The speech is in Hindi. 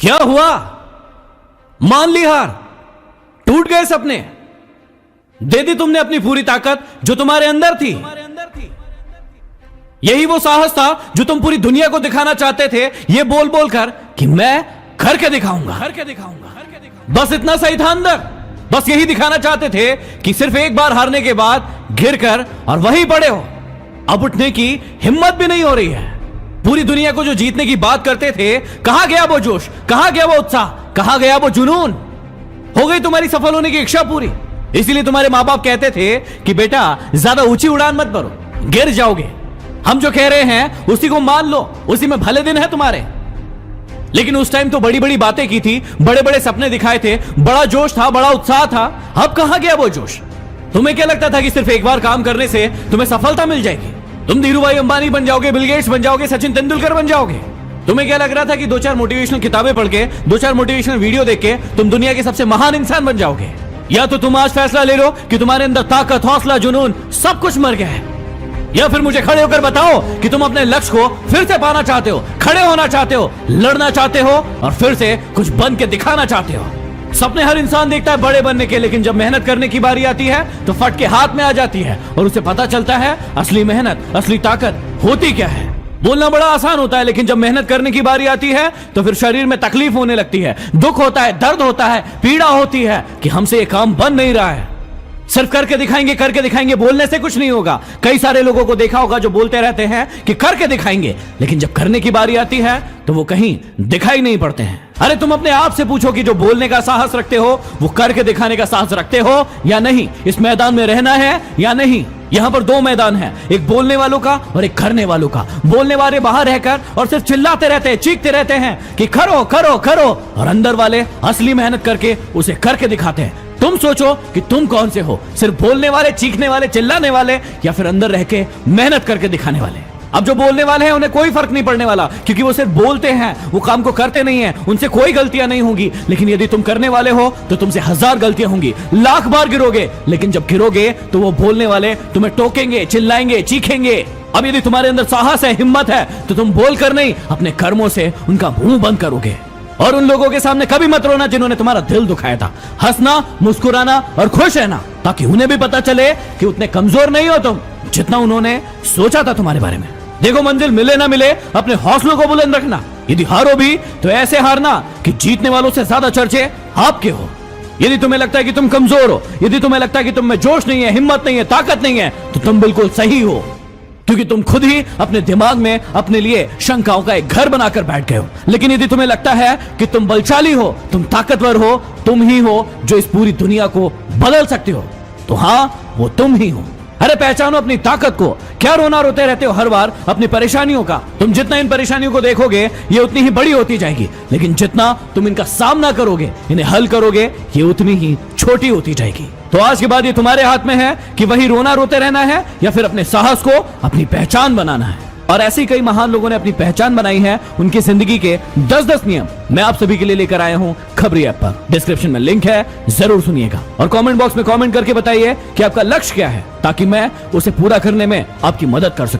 क्या हुआ? मान ली हार, टूट गए सपने, दे दी तुमने अपनी पूरी ताकत जो तुम्हारे अंदर थी। यही वो साहस था जो तुम पूरी दुनिया को दिखाना चाहते थे, ये बोल बोल कर कि मैं करके दिखाऊंगा। बस इतना सही था अंदर, बस यही दिखाना चाहते थे कि सिर्फ एक बार हारने के बाद गिरकर और वहीं पड़े हो। अब उठने की हिम्मत भी नहीं हो रही है। पूरी दुनिया को जो जीतने की बात करते थे, कहां गया वो जोश, कहां गया वो उत्साह, कहां गया वो जुनून? हो गई तुम्हारी सफल होने की इच्छा पूरी। इसीलिए तुम्हारे मां बाप कहते थे कि बेटा ज्यादा ऊंची उड़ान मत भरो, गिर जाओगे। हम जो कह रहे हैं उसी को मान लो, उसी में भले दिन है तुम्हारे। लेकिन उस टाइम तो बड़ी बड़ी बातें की थी, बड़े बड़े सपने दिखाए थे, बड़ा जोश था, बड़ा उत्साह था। अब कहां गया वो जोश? तुम्हें क्या लगता था कि सिर्फ एक बार काम करने से तुम्हें सफलता मिल जाएगी? तुम धीरूभाई अंबानी बन जाओगे, बिल गेट्स बन जाओगे, सचिन तेंदुलकर बन जाओगे? तुम्हें क्या लग रहा था कि दो चार मोटिवेशनल किताबें पढ़ के, दो चार मोटिवेशनल वीडियो देख के तुम दुनिया के सबसे महान इंसान बन जाओगे? या तो तुम आज फैसला ले लो कि तुम्हारे अंदर ताकत, हौसला, जुनून सब कुछ मर गया है, या फिर मुझे खड़े होकर बताओ कि तुम अपने लक्ष्य को फिर से पाना चाहते हो, खड़े होना चाहते हो, लड़ना चाहते हो और फिर से कुछ बन के दिखाना चाहते हो। सपने हर इंसान देखता है बड़े बनने के, लेकिन जब मेहनत करने की बारी आती है तो फट के हाथ में आ जाती है और उसे पता चलता है असली मेहनत, असली ताकत होती क्या है। बोलना बड़ा आसान होता है, लेकिन जब मेहनत करने की बारी आती है तो फिर शरीर में तकलीफ होने लगती है, दुख होता है, दर्द होता है, पीड़ा होती है कि हमसे ये काम बन नहीं रहा है। सिर्फ करके दिखाएंगे बोलने से कुछ नहीं होगा। कई सारे लोगों को देखा होगा जो बोलते रहते हैं कि करके दिखाएंगे, लेकिन जब करने की बारी आती है तो वो कहीं दिखाई नहीं पड़ते हैं। अरे तुम अपने आप से पूछो कि जो बोलने का साहस रखते हो वो करके दिखाने का साहस रखते हो या नहीं? इस मैदान में रहना है या नहीं? यहां पर दो मैदान है, एक बोलने वालों का और एक करने वालों का। बोलने वाले बाहर रहकर और सिर्फ चिल्लाते रहते हैं, चीखते रहते हैं कि करो करो करो, और अंदर वाले असली मेहनत करके उसे करके दिखाते हैं। तुम सोचो कि तुम कौन से हो, सिर्फ बोलने वाले, चीखने वाले, चिल्लाने वाले, या फिर अंदर रह के मेहनत करके दिखाने वाले? अब जो बोलने वाले हैं उन्हें कोई फर्क नहीं पड़ने वाला, क्योंकि वो सिर्फ बोलते हैं, वो काम को करते नहीं हैं, उनसे कोई गलतियां नहीं होंगी। लेकिन यदि तुम करने वाले हो तो तुमसे 1000 गलतियां होंगी, लाख बार गिरोगे, लेकिन जब गिरोगे तो वो बोलने वाले तुम्हें टोकेंगे, चिल्लाएंगे, चीखेंगे। अब यदि तुम्हारे अंदर साहस है, हिम्मत है, तो तुम बोलकर नहीं, अपने कर्मों से उनका मुंह बंद करोगे। और उन लोगों के सामने कभी मत रोना जिन्होंने तुम्हारा दिल दुखाया था। हंसना, मुस्कुराना और खुश रहना, ताकि उन्हें भी पता चले कि उतने कमजोर नहीं हो तुम जितना उन्होंने सोचा था तुम्हारे बारे में। देखो, मंजिल मिले ना मिले, अपने हौसलों को बुलंद रखना। यदि हारो भी तो ऐसे हारना कि जीतने वालों से ज्यादा चर्चे आपके हो। यदि तुम्हें लगता है कि तुम कमजोर हो, यदि तुम्हें लगता है कि तुम में जोश नहीं है, हिम्मत नहीं है, ताकत नहीं है, तो तुम बिल्कुल सही हो, क्योंकि तुम खुद ही अपने दिमाग में अपने लिए शंकाओं का एक घर बनाकर बैठ गए हो। लेकिन यदि तुम्हें लगता है कि तुम बलशाली हो, तुम ताकतवर हो, तुम ही हो जो इस पूरी दुनिया को बदल सकते हो, तो हां, वो तुम ही हो। अरे पहचानो अपनी ताकत को। क्या रोना रोते रहते हो हर बार अपनी परेशानियों का? तुम जितना इन परेशानियों को देखोगे ये उतनी ही बड़ी होती जाएगी, लेकिन जितना तुम इनका सामना करोगे, इन्हें हल करोगे, ये उतनी ही छोटी होती जाएगी। तो आज के बाद ये तुम्हारे हाथ में है कि वही रोना रोते रहना है या फिर अपने साहस को अपनी पहचान बनाना है। और ऐसे ही कई महान लोगों ने अपनी पहचान बनाई है। उनकी जिंदगी के 10-10 नियम मैं आप सभी के लिए लेकर आया हूं खबरी ऐप पर। डिस्क्रिप्शन में लिंक है, जरूर सुनिएगा। और कमेंट बॉक्स में कमेंट करके बताइए कि आपका लक्ष्य क्या है, ताकि मैं उसे पूरा करने में आपकी मदद कर सकूं।